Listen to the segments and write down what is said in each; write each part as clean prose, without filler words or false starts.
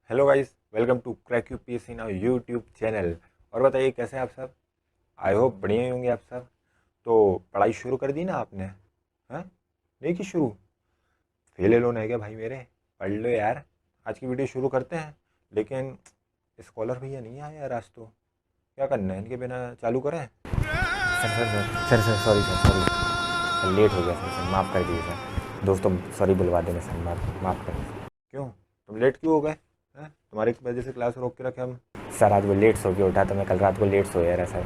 Hello guys, welcome to crack UPSC now YouTube channel. और बताइए कैसे हैं आप सब। आई होप बढ़िया ही होंगे आप सब। तो पढ़ाई शुरू कर दी ना आपने? हैं? नहीं की शुरू? फेल एलोन है क्या भाई मेरे? पढ़ लो यार। आज की वीडियो शुरू करते हैं। लेकिन स्कॉलर भैया नहीं आए यार आज तो। क्या करना है, इनके बिना चालू करें? सर सॉरी सर लेट हो गया सर माफ़ कर दीजिए सर। दोस्तों सॉरी बुलवा देंगे सर, माफ़ कर दीजिए। क्यों तुम लेट क्यों हो गए? हैं, तुम्हारी वजह से क्लास रोक के रखे हम। सर आज वो लेट सो के उठा तो मैं कल रात को लेट सोया रहा सर।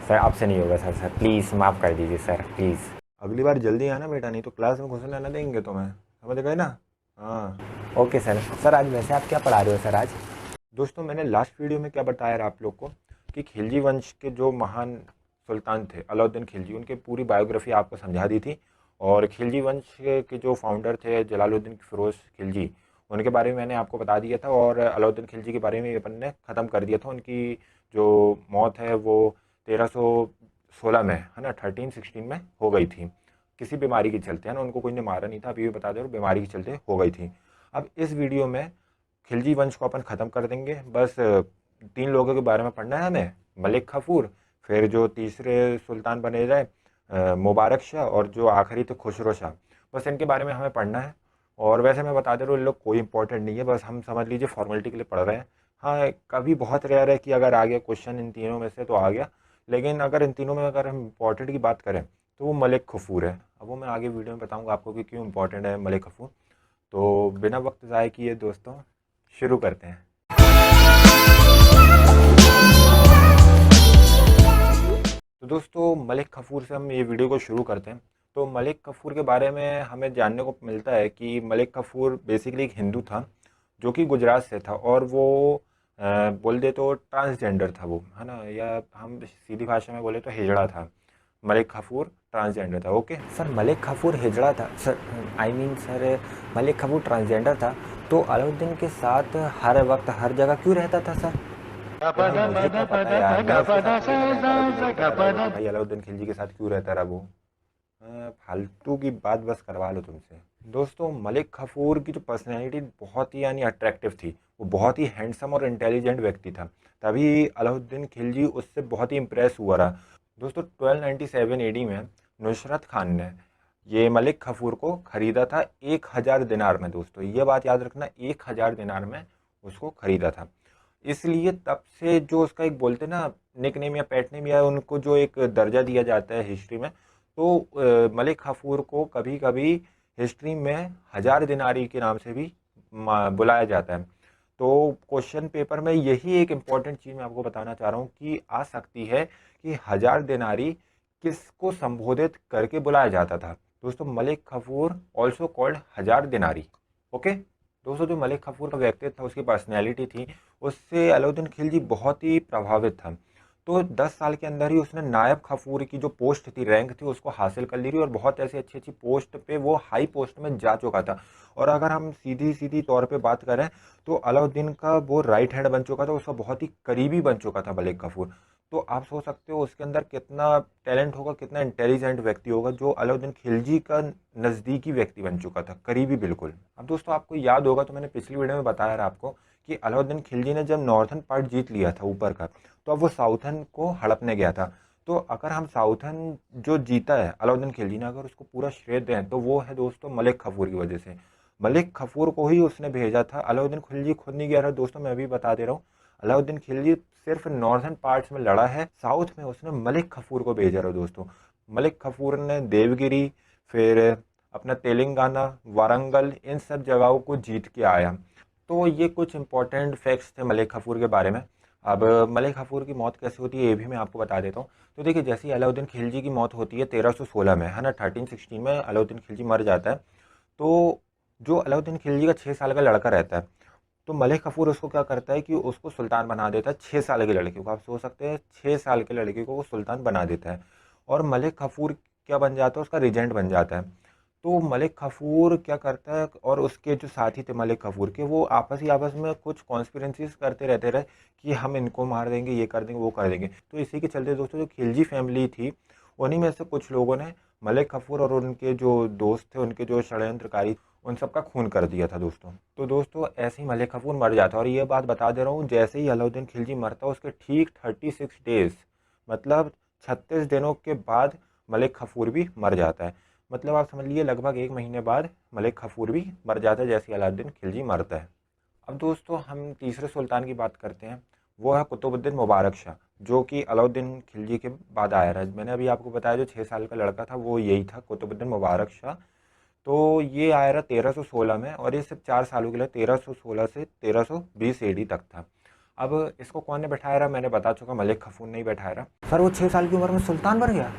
सर आपसे नहीं होगा सर। सर प्लीज़ माफ़ कर दीजिए सर, प्लीज़। अगली बार जल्दी आना बेटा, नहीं तो क्लास में घुसने आना देंगे तुम्हें। समझ गए ना? हाँ ओके सर। सर आज वैसे आप क्या पढ़ा रहे हो सर आज? दोस्तों मैंने लास्ट वीडियो में क्या बताया था आप लोग को कि खिलजी वंश के जो महान सुल्तान थे अलाउद्दीन खिलजी, उनकी पूरी बायोग्राफी आपको समझा दी थी। और खिलजी वंश के जो फाउंडर थे जलालुद्दीन फिरोज खिलजी, उनके बारे में मैंने आपको बता दिया था। और अलाउद्दीन खिलजी के बारे में अपन ने ख़त्म कर दिया था। उनकी जो मौत है वो 1316 में है ना, 1316 में हो गई थी। किसी बीमारी के चलते है ना, उनको कोई ने मारा नहीं था, अभी भी बता दे रहा हूँ, बीमारी के चलते हो गई थी। अब इस वीडियो में खिलजी वंश को अपन ख़त्म कर देंगे। बस तीन लोगों के बारे में पढ़ना है हमें। मलिक कफूर, फिर जो तीसरे सुल्तान बने जाए मुबारक शाह, और जो आखिरी थे खुसरो शाह। बस इनके बारे में हमें पढ़ना है। और वैसे मैं बता दे रहा हूँ, इन लोग कोई इंपॉर्टेंट नहीं है, बस हम समझ लीजिए फॉर्मेलिटी के लिए पढ़ रहे हैं। हाँ कभी बहुत रेयर है कि अगर आ गया क्वेश्चन इन तीनों में से तो आ गया। लेकिन अगर इन तीनों में अगर हम इंपॉर्टेंट की बात करें तो वो मलिक कफूर है। अब वो मैं आगे वीडियो में बताऊंगा आपको कि क्यों इंपॉर्टेंट है मलिक कफूर। तो बिना वक्त ज़ाय किए दोस्तों शुरू करते हैं। तो दोस्तों मलिक कफूर से हम ये वीडियो को शुरू करते हैं। तो मलिक कफूर के बारे में हमें जानने को मिलता है कि मलिक कफूर बेसिकली एक हिंदू था जो कि गुजरात से था। और वो बोल दे तो ट्रांसजेंडर था वो, है ना, या हम सीधी भाषा में बोले तो हिजड़ा था। मलिक कफूर ट्रांसजेंडर था। ओके सर, मलिक कफूर हिजड़ा था sir. I mean sir, Malik Kafur transgender था तो अलाउद्दीन के साथ हर वक्त हर जगह क्यों रहता था सर? अरे भाई मुझे क्या पता यार, मैं उसके साथ थोड़ी ना रहता रहा, तुम्हें पता रहेगा कि भाई अलाउद्दीन खिलजी के साथ क्यों रहता रहा वो। फालतू की बात बस करवा लो तुमसे। दोस्तों मलिक कफूर की जो पर्सनैलिटी बहुत ही यानी अट्रैक्टिव थी, वो बहुत ही हैंडसम और इंटेलिजेंट व्यक्ति था। तभी अलाउद्दीन खिलजी उससे बहुत ही इम्प्रेस हुआ रहा। दोस्तों 1297 एडी में नुसरत खान ने ये मलिक कफूर को खरीदा था 1000 दिनार में। दोस्तों ये बात याद रखना, 1000 दिनार में उसको खरीदा था। इसलिए तब से जो उसका एक बोलते ना निक नेम या पेट नेम या उनको जो एक दर्जा दिया जाता है हिस्ट्री में, तो मलिक कफूर को कभी कभी हिस्ट्री में 1000 दिनारी के नाम से भी बुलाया जाता है। तो क्वेश्चन पेपर में यही एक इम्पॉर्टेंट चीज़ मैं आपको बताना चाह रहा हूँ कि आ सकती है कि 1000 दिनारी किसको संबोधित करके बुलाया जाता था। दोस्तों मलिक कफूर ऑल्सो कॉल्ड 1000 दिनारी। ओके दोस्तों, जो मलिक कफूर का व्यक्तित्व था, उसकी पर्सनैलिटी थी, उससे अलाउद्दीन खिलजी बहुत ही प्रभावित था। तो 10 साल के अंदर ही उसने नायब कफूर की जो पोस्ट थी, रैंक थी, उसको हासिल कर ली थी। और बहुत ऐसी अच्छी अच्छी पोस्ट पे वो हाई पोस्ट में जा चुका था। और अगर हम सीधी सीधी तौर पे बात करें तो अलाउद्दीन का वो राइट हैंड बन चुका था, उसका बहुत ही करीबी बन चुका था मलिक कफूर। तो आप सोच सकते हो उसके अंदर कितना टैलेंट होगा, कितना इंटेलिजेंट व्यक्ति होगा, जो अलाउद्दीन खिलजी का नज़दीकी व्यक्ति बन चुका था, करीबी बिल्कुल। अब दोस्तों आपको याद होगा, तो मैंने पिछली वीडियो में बताया था आपको कि अलाउद्दीन खिलजी ने जब नॉर्थन पार्ट जीत लिया था ऊपर का, तो अब वो साउथन को हड़पने गया था। तो अगर हम साउथन जो जीता है अलाउद्दीन खिलजी ने, अगर उसको पूरा श्रेय दें तो वो है दोस्तों मलिक कफूर की वजह से। मलिक कफूर को ही उसने भेजा था, अलाउद्दीन खिलजी खुद नहीं गया था। दोस्तों मैं अभी बता दे रहा हूँ, अलाउद्दीन खिलजी सिर्फ नॉर्दर्न पार्ट्स में लड़ा है, साउथ में उसने मलिक कफूर को भेजा रहा दोस्तों। मलिक कफूर ने देवगिरी, फिर अपना तेलंगाना, वारंगल, इन सब जगहों को जीत के आया। तो ये कुछ इंपॉर्टेंट फैक्ट्स थे मलिक कफूर के बारे में। अब मलिक कफूर की मौत कैसे होती है ये भी मैं आपको बता देता हूँ। तो देखिए, जैसे ही अलाउद्दीन खिलजी की मौत होती है 1316 में, है ना, 1316 में अलाउद्दीन खिलजी मर जाता है। तो जो अलाउद्दीन खिलजी का 6 साल का लड़का रहता है, तो मलिक कफूर उसको क्या करता है कि उसको सुल्तान बना देता है। 6 साल के लड़के को, आप सोच सकते हैं, 6 साल के लड़के को वो सुल्तान बना देता है। और मलिक कफूर क्या बन जाता है, उसका रिजेंट बन जाता है। तो मलिक कफूर क्या करता है, और उसके जो साथी थे मलिक कफूर के, वो आपस में कुछ कॉन्स्पिरेसीज करते रहते रहे कि हम इनको मार देंगे, ये कर देंगे, वो कर देंगे। तो इसी के चलते दोस्तों जो खिलजी फैमिली थी, उन्हीं में से कुछ लोगों ने मलिक कफूर और उनके जो दोस्त थे, उनके जो षड्यंत्रकारी, उन सब का खून कर दिया था दोस्तों। तो दोस्तों ऐसे ही मलिक कफूर मर जाता, और ये बात बता दे रहा हूँ, जैसे ही अलाउद्दीन खिलजी मरता उसके ठीक 36 डेज, मतलब 36 दिनों के बाद मलिक कफूर भी मर जाता है। मतलब आप समझ लीजिए लगभग 1 महीने बाद मलिक कफूर भी मर जाता है जैसे ही अलाउद्दीन खिलजी मरता है। अब दोस्तों हम तीसरे सुल्तान की बात करते हैं, वो है कुतुबुद्दीन मुबारक शाह, जो कि अलाउद्दीन खिलजी के बाद आया रहा। मैंने अभी आपको बताया जो 6 साल का लड़का था वो यही था, कुतुबुद्दीन मुबारक शाह। तो ये आया रहा 1316 में, और ये सिर्फ 4 सालों के लिए 1316 से 1320 एडी तक था। अब इसको कौन ने बैठाया रहा, मैंने बता चुका, मलिक कफूर ने ही बैठाया रहा। सर वो 6 साल की उम्र में सुल्तान बन गया?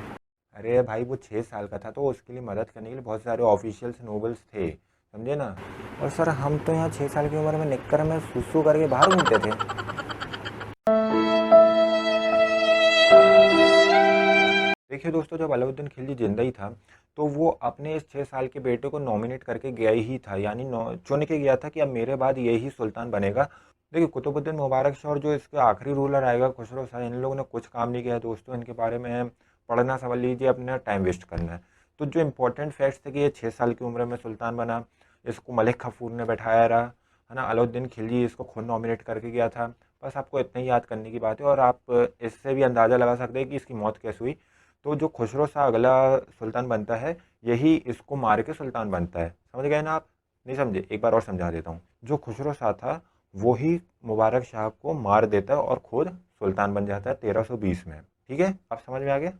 अरे भाई वो 6 साल का था, तो उसके लिए मदद करने के लिए बहुत सारे ऑफिशियल्स नोबल्स थे, समझे ना। और सर हम तो यहाँ 6 साल की उम्र में निक्कर में सुसु करके बाहर घूमते थे। देखिए दोस्तों, जब अलाउद्दीन खिलजी जिंदा ही था तो वो अपने इस 6 साल के बेटे को नॉमिनेट करके गया ही था, यानी चुन के गया था कि अब मेरे बाद यही सुल्तान बनेगा। देखिए कुतुबुद्दीन मुबारक शाह और जो इसके आखिरी रूलर आएगा खुसरो शाह, इन लोगों ने कुछ काम नहीं किया दोस्तों। इनके बारे में पढ़ना समझ लीजिए अपना टाइम वेस्ट करना है। तो जो इंपॉर्टेंट फैक्ट्स थे कि ये 6 साल की उम्र में सुल्तान बना, इसको मलिक कफूर ने बैठाया रहा, है ना, अलाउद्दीन खिलजी इसको खुद नॉमिनेट करके गया था। बस आपको इतना ही याद करने की बात है, और आप इससे भी अंदाज़ा लगा सकते हैं कि इसकी मौत कैसे हुई। तो जो खुसरो शाह अगला सुल्तान बनता है, यही इसको मार के सुल्तान बनता है। समझ गए ना आप? नहीं समझे? एक बार और समझा देता हूँ। जो खुसरो शाह था वो ही मुबारक शाह को मार देता है और खुद सुल्तान बन जाता है 1320 में। ठीक है, आप समझ में आ गया?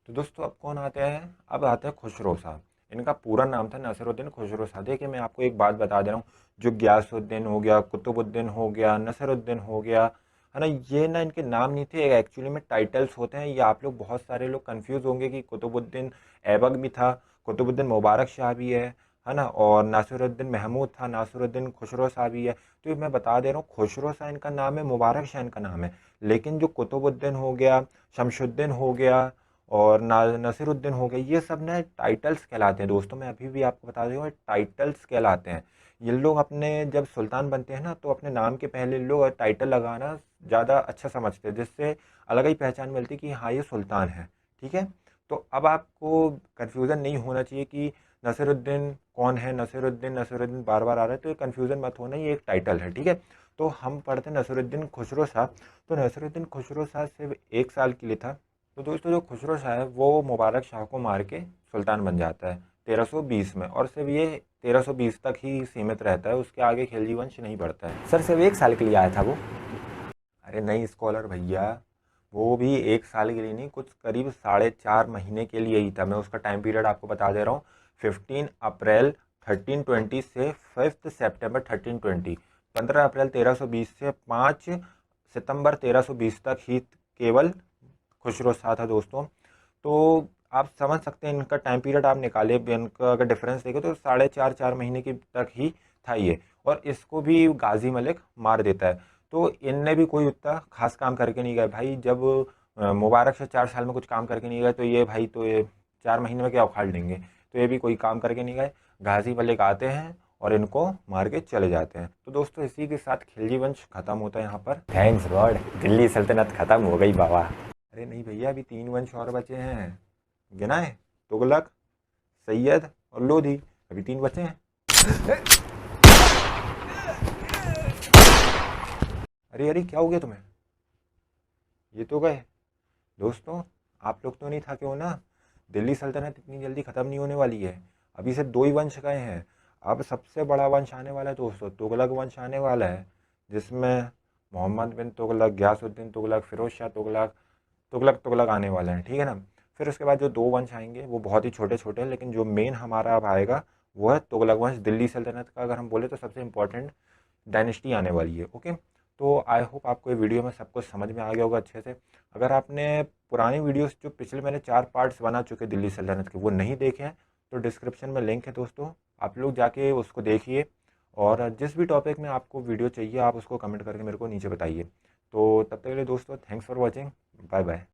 तो दोस्तों अब कौन आते हैं? अब आते हैं खुसरो शाह। इनका पूरा नाम था नसीरुद्दीन खुसरो शाह। देखिए मैं आपको एक बात बता दे रहा हूँ, जो गयासुद्दीन हो गया, कुतुबुद्दीन हो गया, नसीरुद्दीन हो गया, है ना, ये ना इनके नाम नहीं थे, एक्चुअली में टाइटल्स होते हैं। ये आप लोग बहुत सारे लोग कंफ्यूज होंगे कि कुतुबुद्दीन ऐबक भी था, कुतुबुद्दीन मुबारक शाह भी है ना, और नासिरुद्दीन महमूद था, नासिरुद्दीन खुसरो शाह भी है। तो ये मैं बता दे रहा हूँ, खुसरो शाह इनका नाम है, मुबारक शाह इनका नाम है। लेकिन जो कुतुबुद्दीन हो गया, शमशुद्दीन हो गया, और नसीरुद्दीन हो गया, ये सब ना टाइटल्स कहलाते हैं दोस्तों। मैं अभी भी आपको बता दूँ, टाइटल्स कहलाते हैं। ये लोग अपने जब सुल्तान बनते हैं ना तो अपने नाम के पहले लोग टाइटल लगाना ज़्यादा अच्छा समझते हैं, जिससे अलग ही पहचान मिलती है कि हाँ ये सुल्तान है। ठीक है, तो अब आपको कन्फ्यूज़न नहीं होना चाहिए कि नसीरुद्दीन कौन है, नसीरुद्दीन नसीरुद्दीन बार बार आ रहा है, तो ये कन्फ्यूज़न मत होना, ये एक टाइटल है। ठीक है, तो हम पढ़ते हैं नसीरुद्दीन खुसरो शाह। तो नसीरुद्दीन खुसरो शाह सिर्फ 1 साल के लिए था। तो दोस्तों जो खुसरो शाह है वो मुबारक शाह को मार के सुल्तान बन जाता है 1320 में, और सिर्फ ये 1320 तक ही सीमित रहता है, उसके आगे खिलजी वंश नहीं बढ़ता है। सर सिर्फ 1 साल के लिए आया था वो? अरे नहीं स्कॉलर भैया, वो भी 1 साल के लिए नहीं, कुछ करीब 4.5 महीने के लिए ही था। मैं उसका टाइम पीरियड आपको बता दे रहा हूँ, 15 अप्रैल 1320 से 5 सितंबर 1320, 15 अप्रैल 1320 से 5 सितंबर 1320 तक ही केवल खुसरो शाह था दोस्तों। तो आप समझ सकते हैं इनका टाइम पीरियड आप निकाले, इनका अगर डिफरेंस देखो तो 4.5 महीने की तक ही था ये, और इसको भी गाजी मलिक मार देता है। तो इनने भी कोई उतना खास काम करके नहीं गए भाई। जब मुबारक से 4 साल में कुछ काम करके नहीं गए, तो ये भाई तो ये 4 महीने में क्या उखाड़ लेंगे। तो ये भी कोई काम करके नहीं गए, गाजी मलिक आते हैं और इनको मार के चले जाते हैं। तो दोस्तों इसी के साथ खिलजी वंश खत्म होता है यहाँ पर। थैंक्स गॉड, दिल्ली सल्तनत खत्म हो गई बाबा। अरे नहीं भैया, अभी 3 वंश और बचे हैं, गिनाए? तुगलक, सैयद और लोधी, अभी 3 बचे हैं। अरे अरे क्या हो गया तुम्हें? ये तो गए दोस्तों। आप लोग तो नहीं था क्यों ना, दिल्ली सल्तनत इतनी जल्दी ख़त्म नहीं होने वाली है। अभी सिर्फ 2 ही वंश गए हैं। अब सबसे बड़ा वंश आने वाला है दोस्तों, तुगलक वंश आने वाला है, जिसमें मोहम्मद बिन तुगलक, गयासुद्दीन तुगलक, फिरोज शाह तुगलक, तुगलक तुगलक आने वाले हैं। ठीक है ना। फिर उसके बाद जो 2 वंश आएंगे वो बहुत ही छोटे छोटे हैं, लेकिन जो मेन हमारा अब आएगा वो है तुगलक वंश। दिल्ली सल्तनत का अगर हम बोले तो सबसे इंपॉर्टेंट डायनेस्टी आने वाली है। ओके, तो आई होप आपको ये वीडियो में सब कुछ समझ में आ गया होगा अच्छे से। अगर आपने पुरानी वीडियोस जो पिछले मैंने 4 पार्ट्स बना चुके दिल्ली सल्तनत के वो नहीं देखे हैं, तो डिस्क्रिप्शन में लिंक है दोस्तों, आप लोग जाके उसको देखिए। और जिस भी टॉपिक में आपको वीडियो चाहिए आप उसको कमेंट करके मेरे को नीचे बताइए। तो तब तक के लिए दोस्तों, thanks for watching, bye bye.